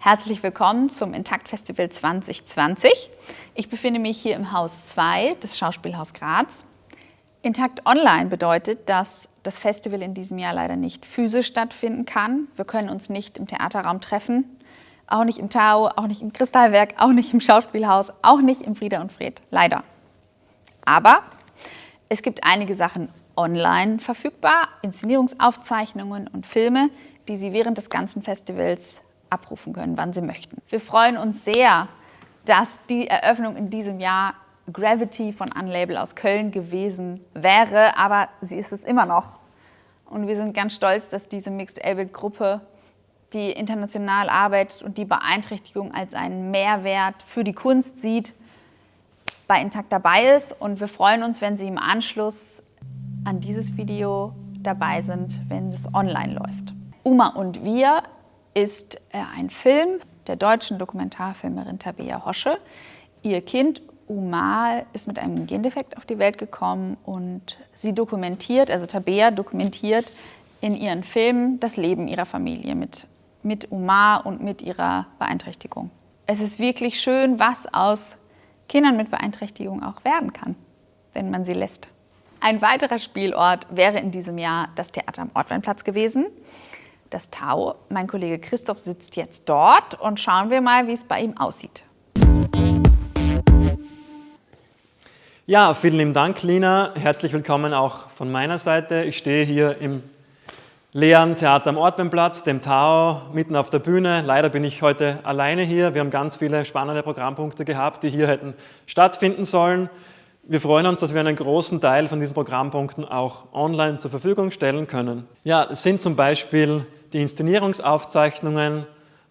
Herzlich willkommen zum InTaKT Festival 2020. Ich befinde mich hier im Haus 2 des Schauspielhaus Graz. InTaKT Online bedeutet, dass das Festival in diesem Jahr leider nicht physisch stattfinden kann. Wir können uns nicht im Theaterraum treffen, auch nicht im Tau, auch nicht im Kristallwerk, auch nicht im Schauspielhaus, auch nicht im Frieda und Fred, leider. Aber es gibt einige Sachen online verfügbar, Inszenierungsaufzeichnungen und Filme, die Sie während des ganzen Festivals abrufen können, wann Sie möchten. Wir freuen uns sehr, dass die Eröffnung in diesem Jahr Gravity von Unlabel aus Köln gewesen wäre, aber sie ist es immer noch. Und wir sind ganz stolz, dass diese Mixed-Abled-Gruppe, die international arbeitet und die Beeinträchtigung als einen Mehrwert für die Kunst sieht, bei InTaKT dabei ist. Und wir freuen uns, wenn Sie im Anschluss an dieses Video dabei sind, wenn es online läuft. Uma und wir ist ein Film der deutschen Dokumentarfilmerin Tabea Hosche. Ihr Kind Uma ist mit einem Gendefekt auf die Welt gekommen und sie dokumentiert, also Tabea dokumentiert in ihren Filmen das Leben ihrer Familie mit Uma und mit ihrer Beeinträchtigung. Es ist wirklich schön, was aus Kindern mit Beeinträchtigung auch werden kann, wenn man sie lässt. Ein weiterer Spielort wäre in diesem Jahr das Theater am Ortweinplatz gewesen. Das Tau. Mein Kollege Christoph sitzt jetzt dort und schauen wir mal, wie es bei ihm aussieht. Ja, vielen lieben Dank, Lina. Herzlich willkommen auch von meiner Seite. Ich stehe hier im leeren Theater am Ortweinplatz, dem Tau, mitten auf der Bühne. Leider bin ich heute alleine hier. Wir haben ganz viele spannende Programmpunkte gehabt, die hier hätten stattfinden sollen. Wir freuen uns, dass wir einen großen Teil von diesen Programmpunkten auch online zur Verfügung stellen können. Ja, es sind zum Beispiel die Inszenierungsaufzeichnungen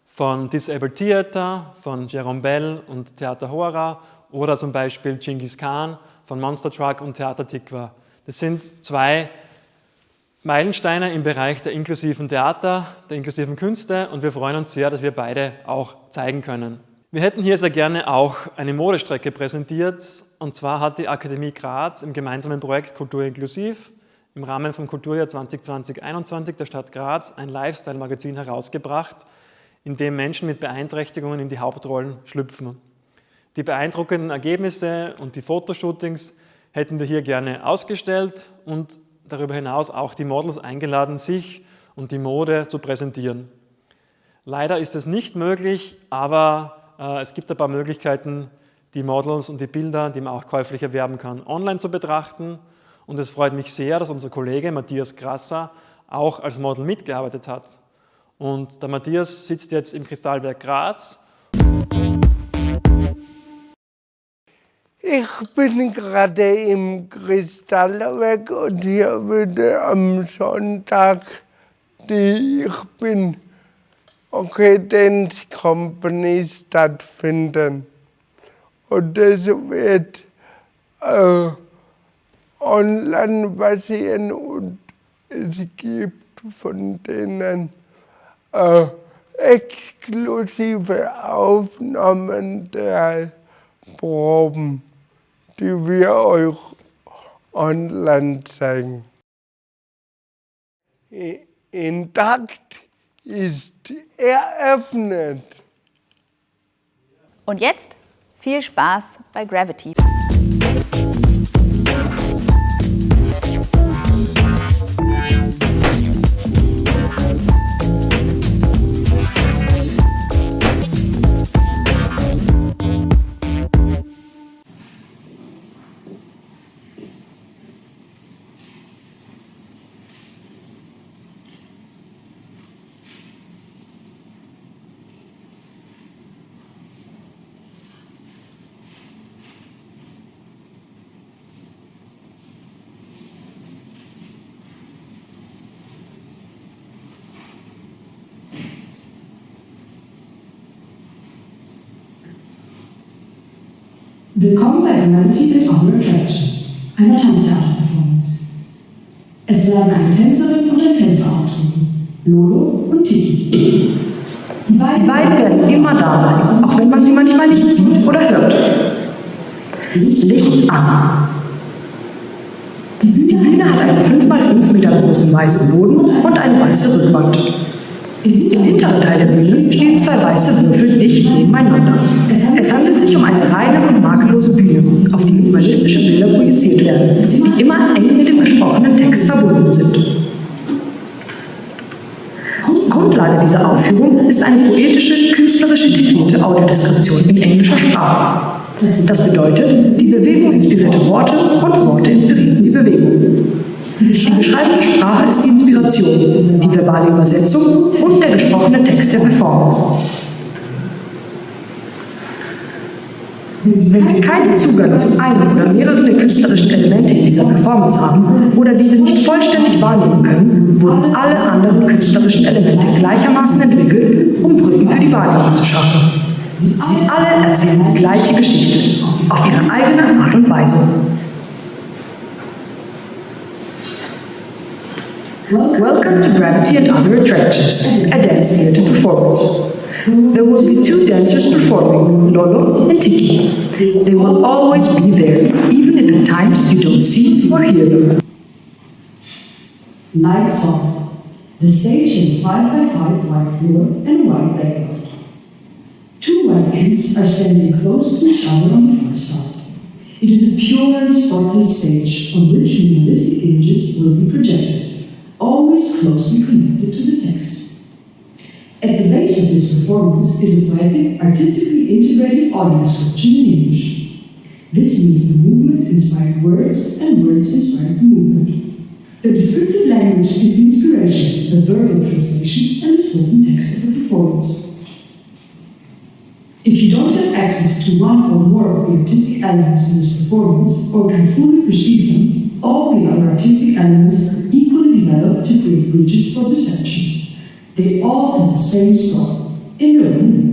von Disabled Theater, von Jerome Bell und Theater Hora oder zum Beispiel Genghis Khan von Monster Truck und Theater Tikva. Das sind zwei Meilensteine im Bereich der inklusiven Theater, der inklusiven Künste und wir freuen uns sehr, dass wir beide auch zeigen können. Wir hätten hier sehr gerne auch eine Modestrecke präsentiert und zwar hat die Akademie Graz im gemeinsamen Projekt Kultur inklusiv im Rahmen vom Kulturjahr 2020-21 der Stadt Graz ein Lifestyle-Magazin herausgebracht, in dem Menschen mit Beeinträchtigungen in die Hauptrollen schlüpfen. Die beeindruckenden Ergebnisse und die Fotoshootings hätten wir hier gerne ausgestellt und darüber hinaus auch die Models eingeladen, sich und die Mode zu präsentieren. Leider ist es nicht möglich, aber es gibt ein paar Möglichkeiten, die Models und die Bilder, die man auch käuflich erwerben kann, online zu betrachten. Und es freut mich sehr, dass unser Kollege Matthias Grasser auch als Model mitgearbeitet hat. Und der Matthias sitzt jetzt im Kristallwerk Graz. Ich bin gerade im Kristallwerk und hier würde am Sonntag die Ich bin okay Dance Company stattfinden. Und das wird online basieren und es gibt von denen exklusive Aufnahmen der Proben, die wir euch online zeigen. InTaKT ist eröffnet. Und jetzt viel Spaß bei Gravity. Willkommen bei InTaKT Eröffnung, einer Tanztheaterperformance. Es werden eine Tänzerin und ein Tänzer auftreten, Lolo und Tiki. Die beiden werden immer da sein, auch wenn man sie manchmal nicht sieht oder hört. Licht an. Die Bühne hat einen 5x5 Meter großen weißen Boden und eine weiße Rückwand. Im hinteren Teil der Bühne stehen zwei weiße Würfel dicht nebeneinander. Es handelt sich um eine reine und makellose Bühne, auf die minimalistische Bilder projiziert werden, die immer eng mit dem gesprochenen Text verbunden sind. Grundlage dieser Aufführung ist eine poetische, künstlerisch integrierte Audiodeskription in englischer Sprache. Das bedeutet, die Bewegung inspirierte Worte und Worte inspirierten die Bewegung. Die beschreibende Sprache ist die Inspiration, die verbale Übersetzung und der gesprochene Text der Performance. Wenn Sie keinen Zugang zu einem oder mehreren der künstlerischen Elemente in dieser Performance haben oder diese nicht vollständig wahrnehmen können, wurden alle anderen künstlerischen Elemente gleichermaßen entwickelt, um Brücken für die Wahrnehmung zu schaffen. Sie alle erzählen die gleiche Geschichte, auf ihre eigene Art und Weise. Welcome to Gravity and Other Attractions, a dance theater performance. There will be two dancers performing, Lolo and Tiki. They will always be there, even if at times you don't see or hear them. Lights on. The stage has a 5x5 white floor and a white background. Two white cubes are standing close to each other on the far side. It is a pure and spotless stage on which minimalistic images will be projected, always closely connected to the text. At the base of this performance is a poetic, artistically integrated audio description in English. This means the movement inspired words and words inspired the movement. The descriptive language is the inspiration, the verbal translation, and the spoken text of the performance. If you don't have access to one or more of the artistic elements in this performance, or can fully perceive them, all the other artistic elements are equally developed to create bridges for perception. They all tell the same story, in their own way.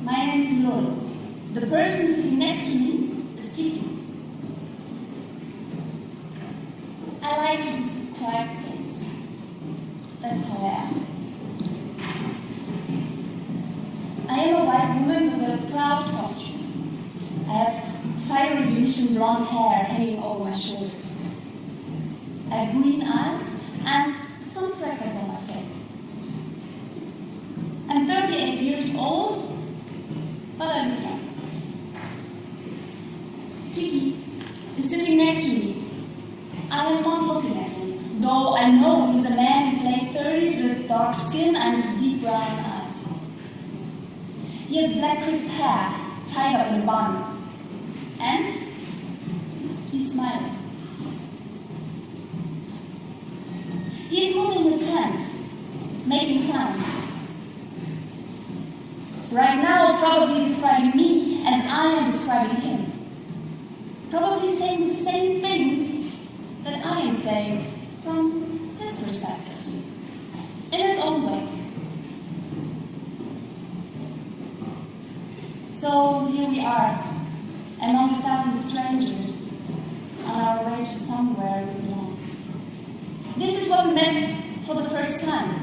My name is Lolo. The person sitting next to me is Tiki. I like to describe things. That's how I am. I am a white woman with a proud costume. I have fiery Venetian blonde hair hanging over my shoulders. I have green eyes and some freckles on my face. I'm 38 years old, but I'm young. Tiki is sitting next to me. I am not looking at him, though I know he's a man in his late 30s with dark skin and deep brown eyes. He has black crisp hair tied up in a bun, and he's smiling. He's moving his hands, making sounds. Right now, probably describing me as I am describing him. Probably saying the same things that I am saying from his perspective, in his own way. So here we are, among 1,000 strangers, on our way to somewhere we belong. This is what we met for the first time,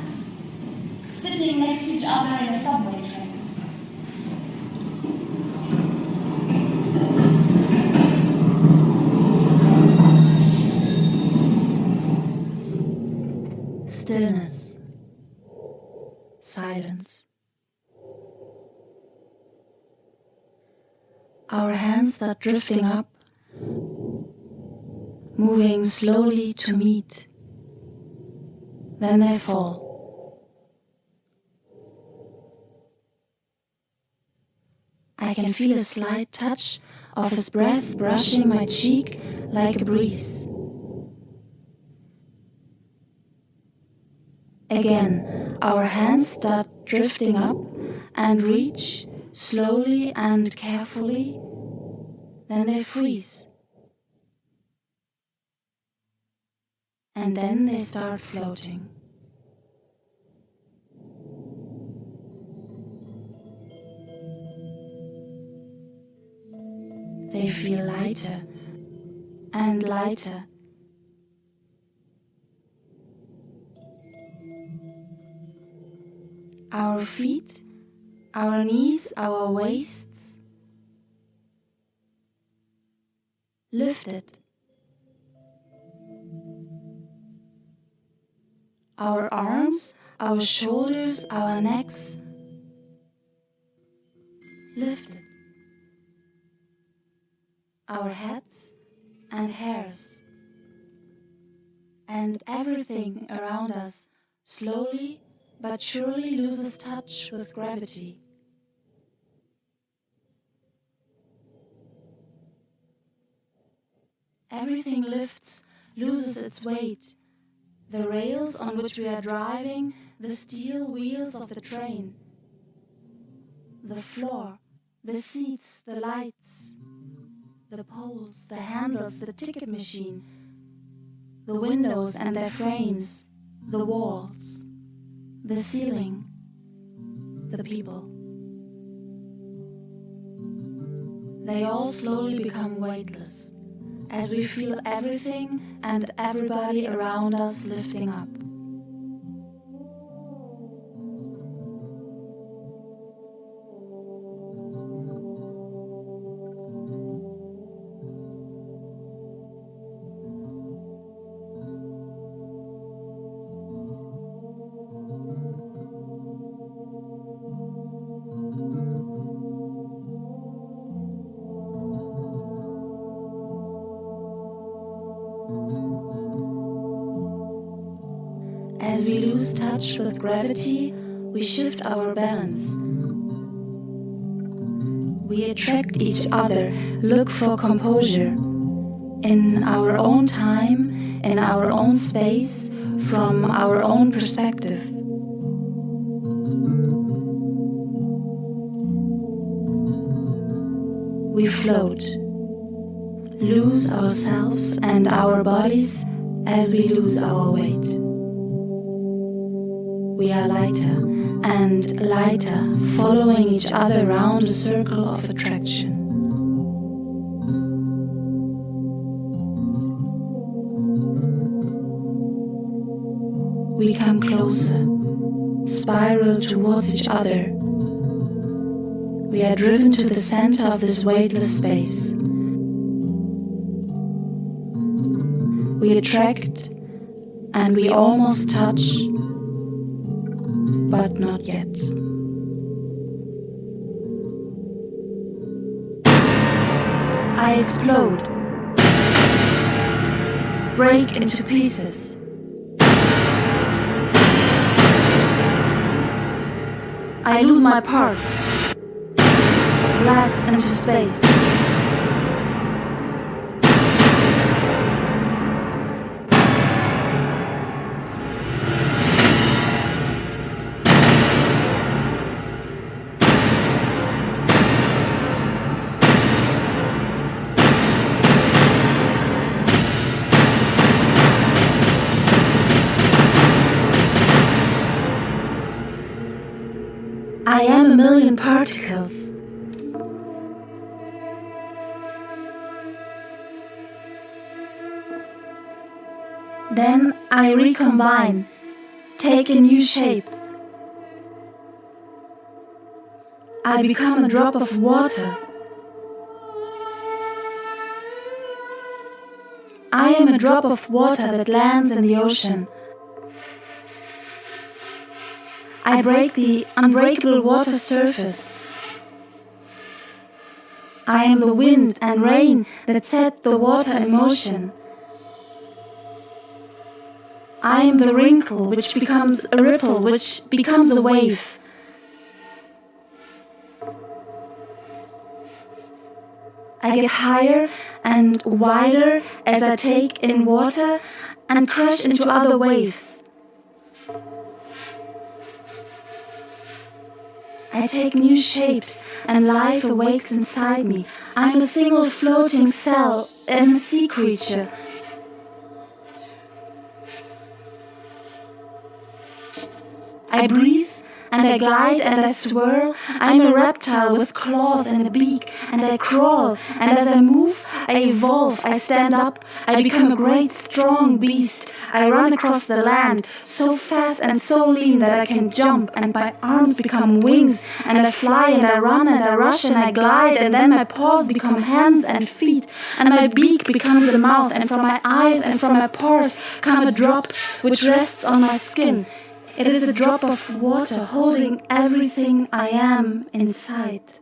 sitting next to each other in a subway train. Stillness, silence. Our hands start drifting up, moving slowly to meet. Then they fall. I can feel a slight touch of his breath brushing my cheek like a breeze. Again, Our hands start drifting up and reach slowly and carefully, then they freeze. And then they start floating. They feel lighter and lighter. Our feet, our knees, our waists lifted. Our arms, our shoulders, our necks lifted. Our heads and hairs and everything around us slowly but surely loses touch with gravity. Everything lifts, loses its weight. The rails on which we are driving, the steel wheels of the train, the floor, the seats, the lights, the poles, the handles, the ticket machine, the windows and their frames, the walls, the ceiling, the people. They all slowly become weightless as we feel everything and everybody around us lifting up. As we lose touch with gravity, we shift our balance. We attract each other, look for composure. In our own time, in our own space, from our own perspective. We float, lose ourselves and our bodies as we lose our weight. We are lighter and lighter, following each other round a circle of attraction. We come closer, spiral towards each other. We are driven to the center of this weightless space. We attract and we almost touch, but not yet. I explode, break into pieces. I lose my parts, blast into space. I am a million particles. Then I recombine, take a new shape. I become a drop of water. I am a drop of water that lands in the ocean. I break the unbreakable water surface. I am the wind and rain that set the water in motion. I am the wrinkle which becomes a ripple, which becomes a wave. I get higher and wider as I take in water and crash into other waves. I take new shapes, and life awakes inside me. I'm a single floating cell, and a sea creature. I breathe, and I glide, and I swirl. I'm a reptile with claws and a beak, and I crawl. And as I move, I evolve, I stand up, I become a great strong beast. I run across the land, so fast and so lean that I can jump, and my arms become wings, and I fly, and I run, and I rush, and I glide, and then my paws become hands and feet, and my beak becomes a mouth, and from my eyes and from my pores come a drop which rests on my skin. It is a drop of water holding everything I am inside.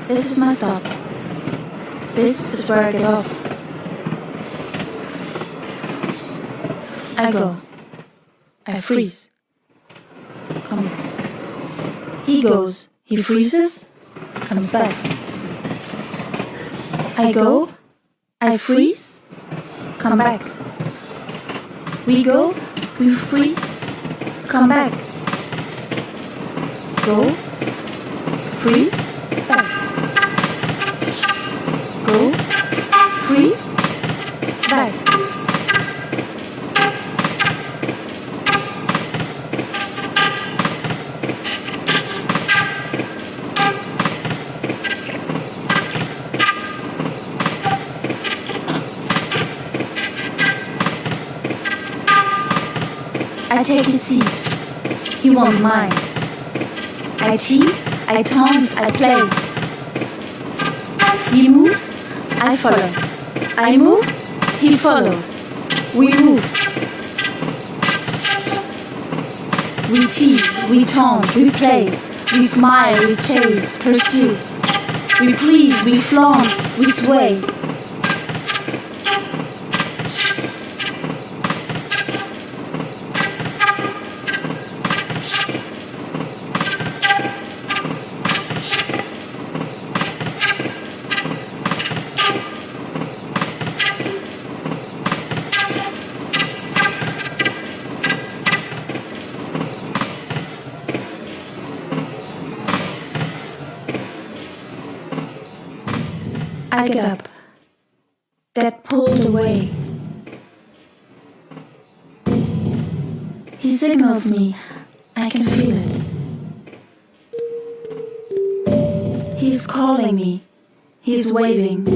This is my stop. This is where I get off. I go. I freeze. Come back. He goes. He freezes. Comes back. I go. I freeze. Come back. We go. We freeze. Come back. Go. Freeze. Back. Go, freeze, back. I take his seat, he wants mine. I tease, I taunt, I play. He moves, I follow. I move, he follows. We move. We tease, we taunt, we play. We smile, we chase, pursue. We please, we flaunt, we sway. I get up, get pulled away. He signals me, I can feel it. He's calling me, he's waving.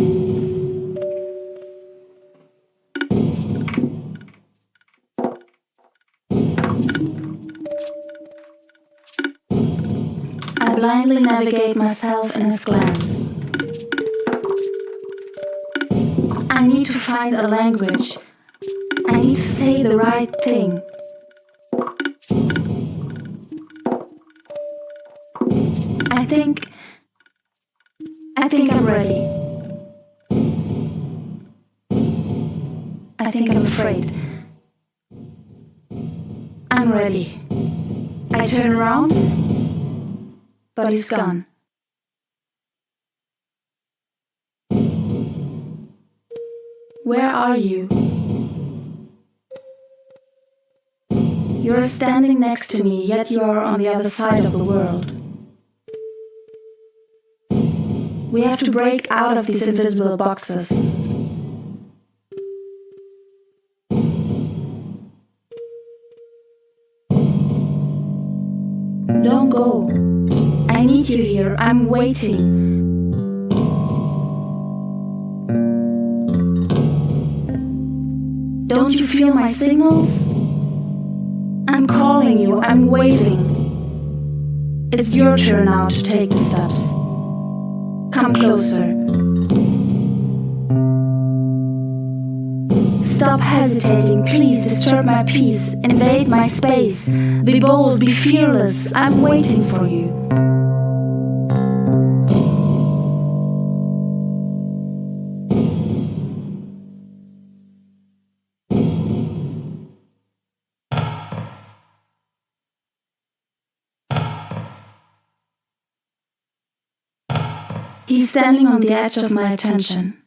I blindly navigate myself in his glance. I need to find a language. I need to say the right thing. I think I'm ready. I think I'm afraid. I'm ready. I turn around, but he's gone. Where are you? You're standing next to me, yet you're on the other side of the world. We have to break out of these invisible boxes. Don't go. I need you here. I'm waiting. Don't you feel my signals? I'm calling you, I'm waving. It's your turn now to take the steps. Come closer. Stop hesitating, please disturb my peace, invade my space. Be bold, be fearless, I'm waiting for you. He's standing on the edge of my attention.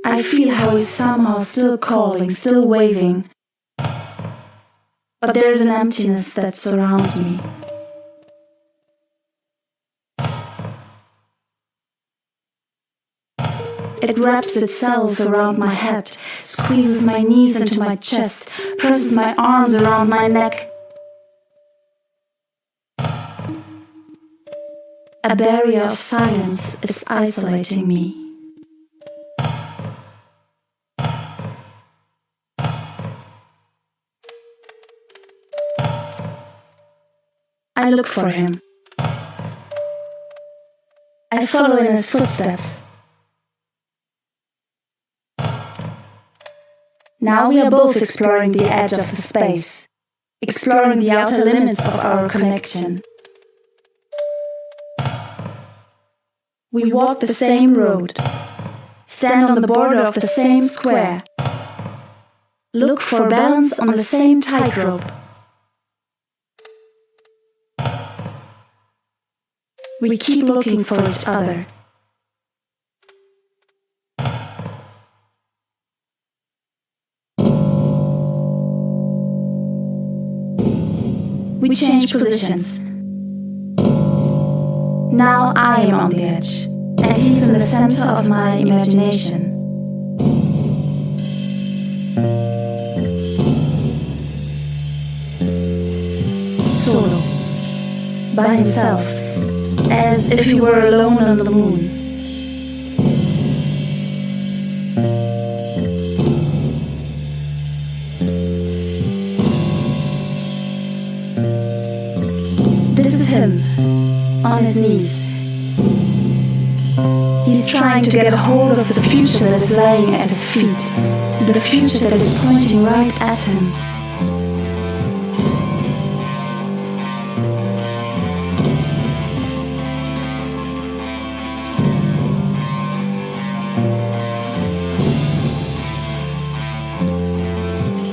I feel how he's somehow still calling, still waving. But there's an emptiness that surrounds me. It wraps itself around my head, squeezes my knees into my chest, presses my arms around my neck. A barrier of silence is isolating me. I look for him. I follow in his footsteps. Now we are both exploring the edge of the space, exploring the outer limits of our connection. We walk the same road, stand on the border of the same square, look for balance on the same tightrope. We keep looking for each other. We change positions. Now I am on the edge, and he's in the center of my imagination. Solo, by himself, as if he were alone on the moon. This is him, on his knees. He's trying to get a hold of the future that is lying at his feet, the future that is pointing right at him.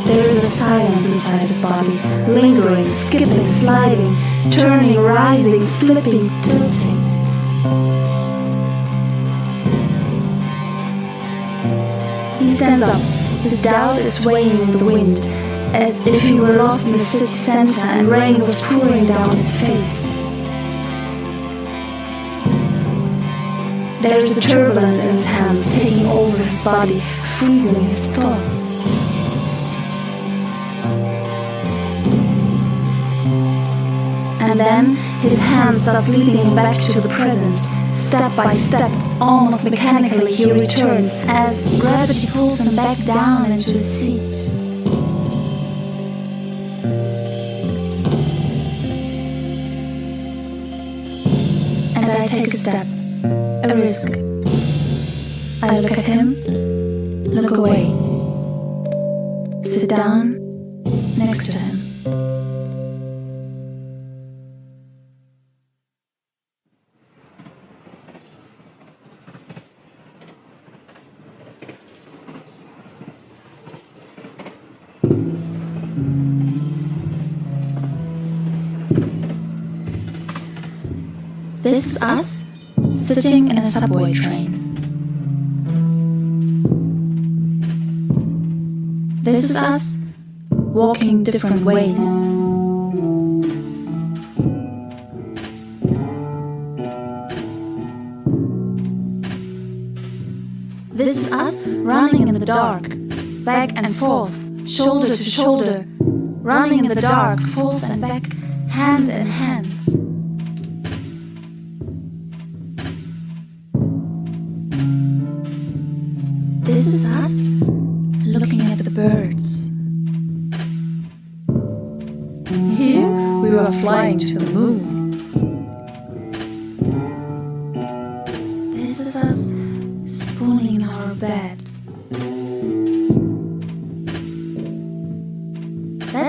There is a silence inside his body, lingering, skipping, sliding, turning, rising, flipping, tilting. He stands up, his doubt is swaying in the wind, as if he were lost in the city center and rain was pouring down his face. There is a turbulence in his hands, taking over his body, freezing his thoughts. And then his hand starts leading him back to the present. Step by step, almost mechanically, he returns as gravity pulls him back down into his seat. And I take a step, a risk. I look at him, look away, sit down next to him. This is us, sitting in a subway train. This is us, walking different ways. This is us, running in the dark, back and forth, shoulder to shoulder, running in the dark, forth and back, hand in hand. This is us, looking at the birds. Here we were flying to the moon.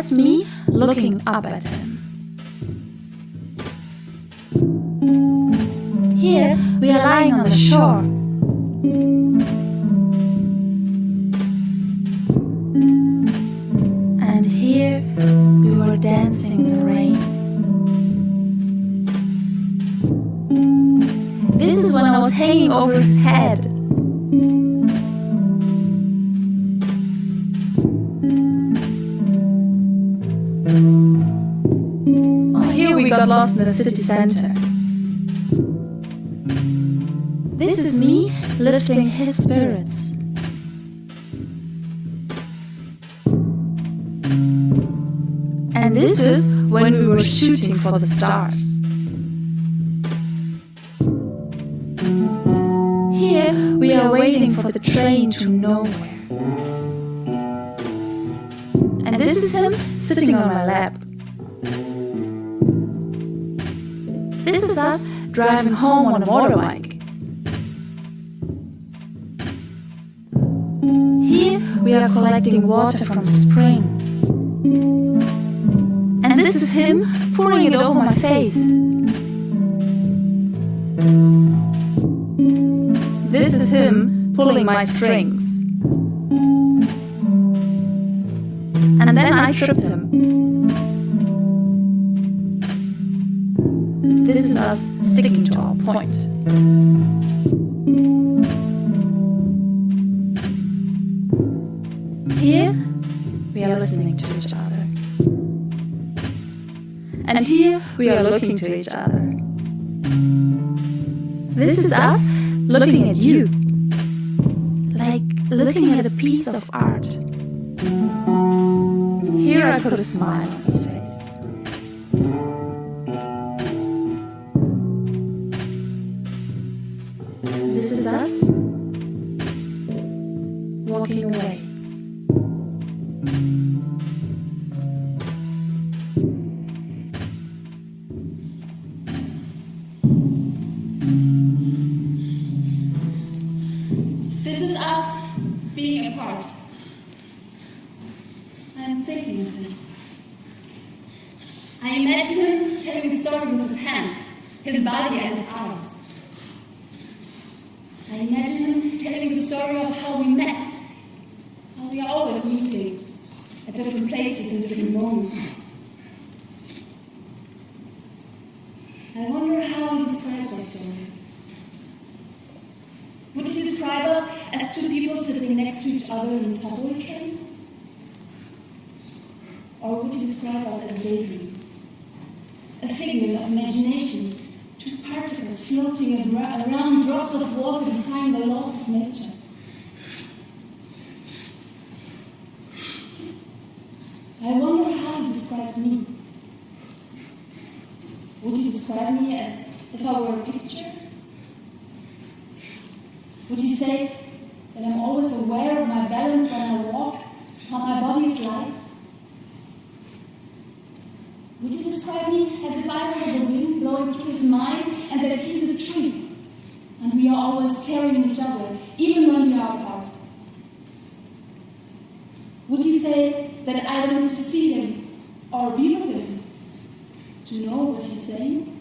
that's me looking up at him. Here we are lying on the shore. And here we were dancing in the rain. This is when I was hanging over his head. Here we got lost in the city center. This is me lifting his spirits. And this is when we were shooting for the stars. Here we are waiting for the train to nowhere. And this is him sitting on my lap. This is us driving home on a motorbike. Here we are collecting water from a spring. And this is him pouring it over my face. This is him pulling my strings. And then I tripped him. This is us sticking to our point. Here, we are listening to each other. And here, we are looking to each other. This is us looking at you. Like looking at a piece of art. Here I put a smile on his face. This is us walking away. This is us being apart. I'm thinking of him. I imagine him telling a story with his hands, his body and his arms. I imagine him telling the story of how we met, how we are always meeting at different places in different moments. I wonder how he describes our story. Would he describe us as two people sitting next to each other in a subway train? Or would he describe us as a daydream? A figment of imagination, two particles floating around drops of water defying the law of nature. I wonder how he describes me. Would he describe me as if I were a picture? Would he say that I'm always aware of my balance when I walk, how my body is light? Would he describe me as if I were the wind blowing through his mind and that he's a tree, and we are always carrying each other, even when we are apart? Would he say that I don't need to see him or be with him to know what he's saying?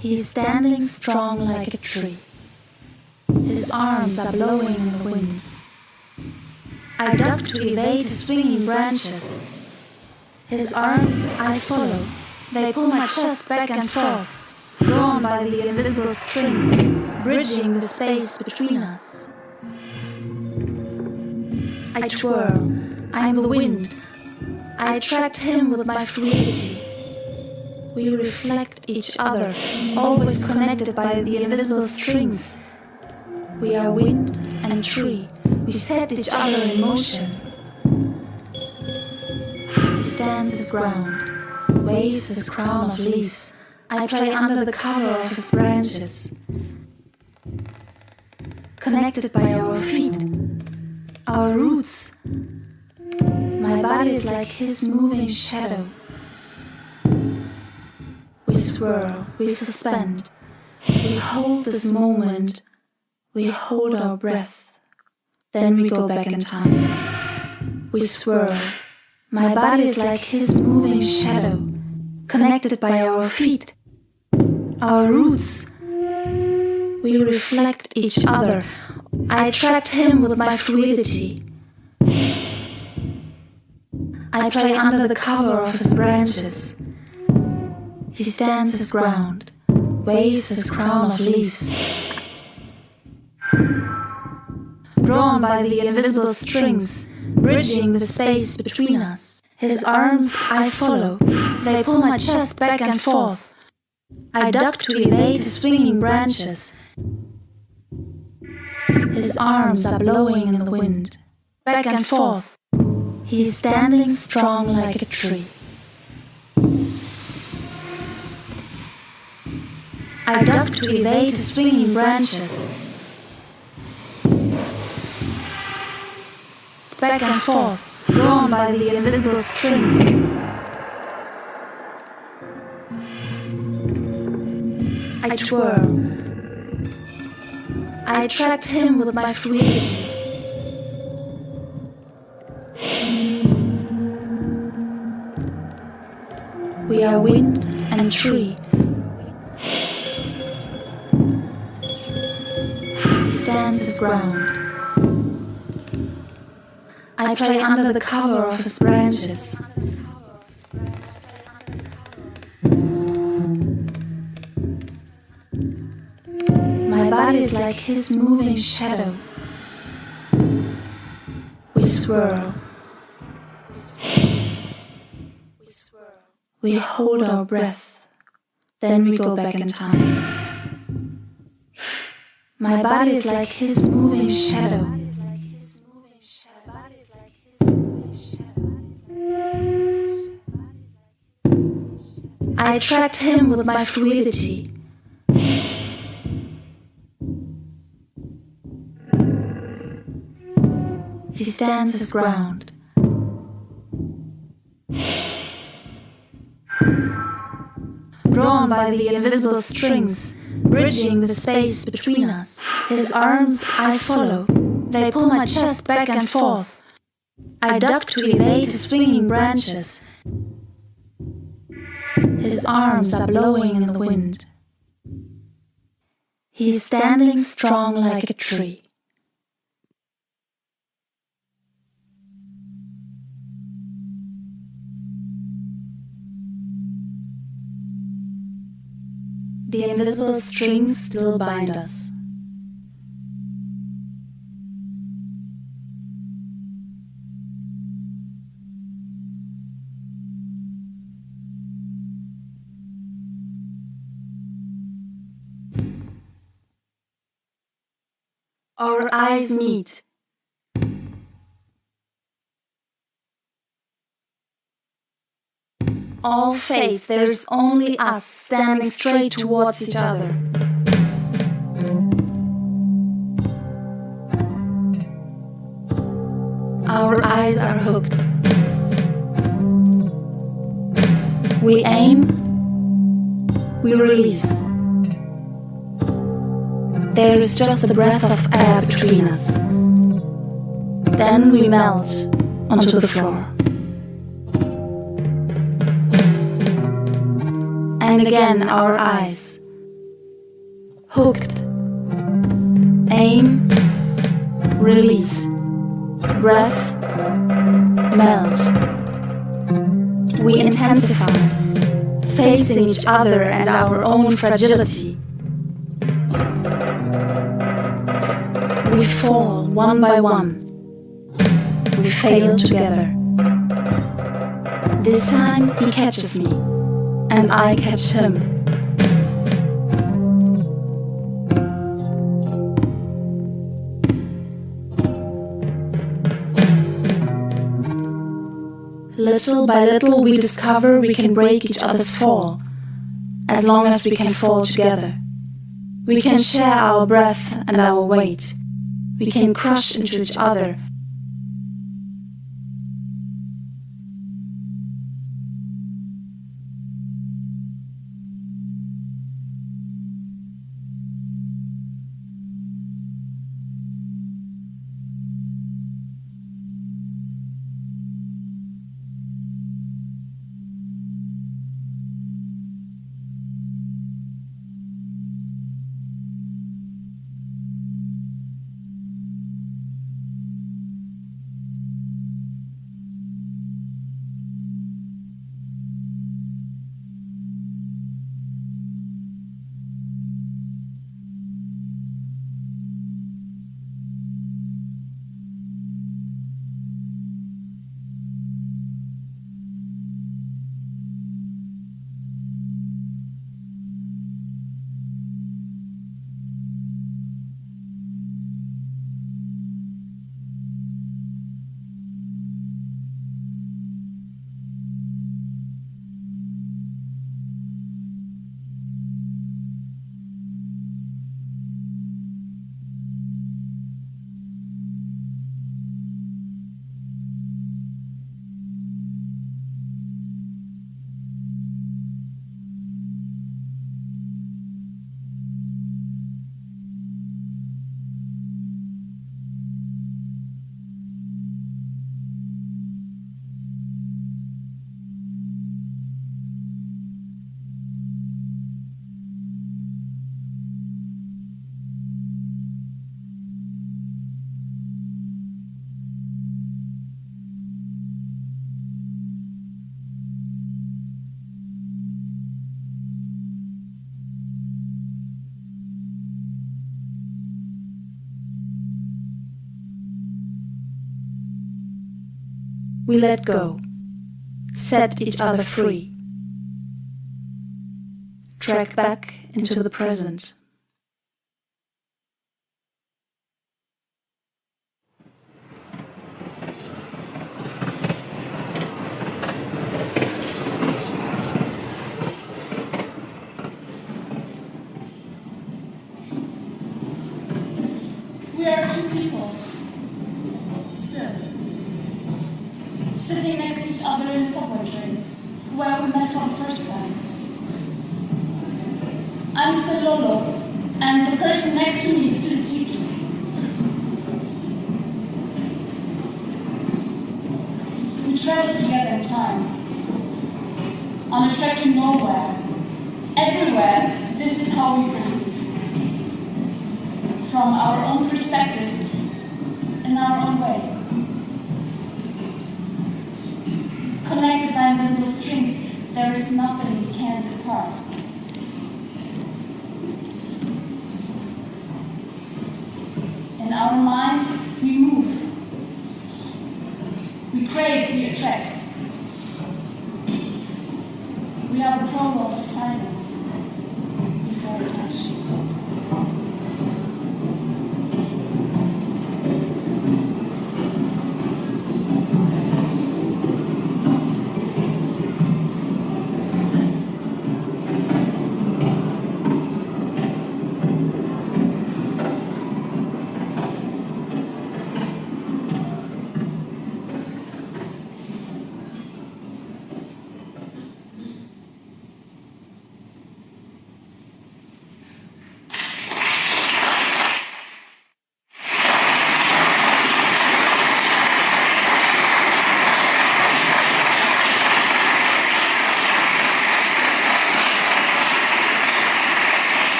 He is standing strong like a tree. His arms are blowing in the wind. I duck to evade his swinging branches. His arms I follow. They pull my chest back and forth, drawn by the invisible strings, bridging the space between us. I twirl. I'm the wind. I attract him with my fluidity. We reflect each other, always connected by the invisible strings. We are wind and tree. We set each other in motion. He stands his ground, waves his crown of leaves. I play under the cover of his branches. Connected by our feet, our roots. My body is like his moving shadow. We swirl, we suspend, we hold this moment, we hold our breath, then we go back in time. We swirl, my body is like his moving shadow, connected by our feet, our roots. We reflect each other. I attract him with my fluidity. I play under the cover of his branches. He stands his ground, waves his crown of leaves. Drawn by the invisible strings, bridging the space between us. His arms I follow. They pull my chest back and forth. I duck to evade his swinging branches. His arms are blowing in the wind, back and forth. He is standing strong like a tree. I duck to evade his swinging branches. Back and forth, drawn by the invisible strings. I twirl. I attract him with my fluidity. We are wind and tree. He stands his ground. I play under the cover of his branches. My body is like his moving shadow. We swirl. We hold our breath. Then we go back in time. My body is like his moving shadow. I attract him with my fluidity. He stands his ground. Drawn by the invisible strings, bridging the space between us. His arms I follow. They pull my chest back and forth. I duck to evade his swinging branches. His arms are blowing in the wind. He is standing strong like a tree. The invisible strings still bind us. Our eyes meet. All fades, there is only us standing straight towards each other. Our eyes are hooked. We aim, we release. There is just a breath of air between us. Then we melt onto the floor. And again our eyes, Hooked. Aim. Release. Breath. Melt. We intensify, facing each other and our own fragility. We fall one by one. We fail together. This time he catches me, and I catch him. Little by little we discover we can break each other's fall, as long as we can fall together. We can share our breath and our weight. We can crush into each other. We let go, set each other free, track back into the present. We are two people, still, sitting next to each other in a subway train, where we met for the first time. I'm still Lolo, and the person next to me is still Tiki. We travel together in time, on a track to nowhere. Everywhere, this is how we perceive. From our own perspective, in our own way. Connected by invisible strings, there is nothing we can't apart. In our minds, we move. We crave, we attract. We have a prologue of silence before a touch.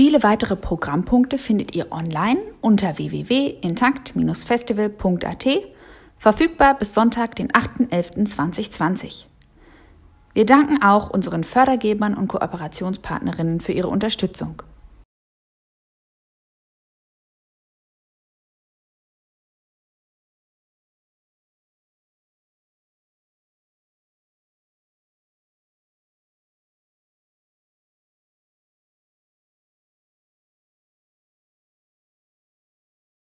Viele weitere Programmpunkte findet ihr online unter www.intakt-festival.at, verfügbar bis Sonntag, den 8.11.2020. Wir danken auch unseren Fördergebern und Kooperationspartnerinnen für ihre Unterstützung.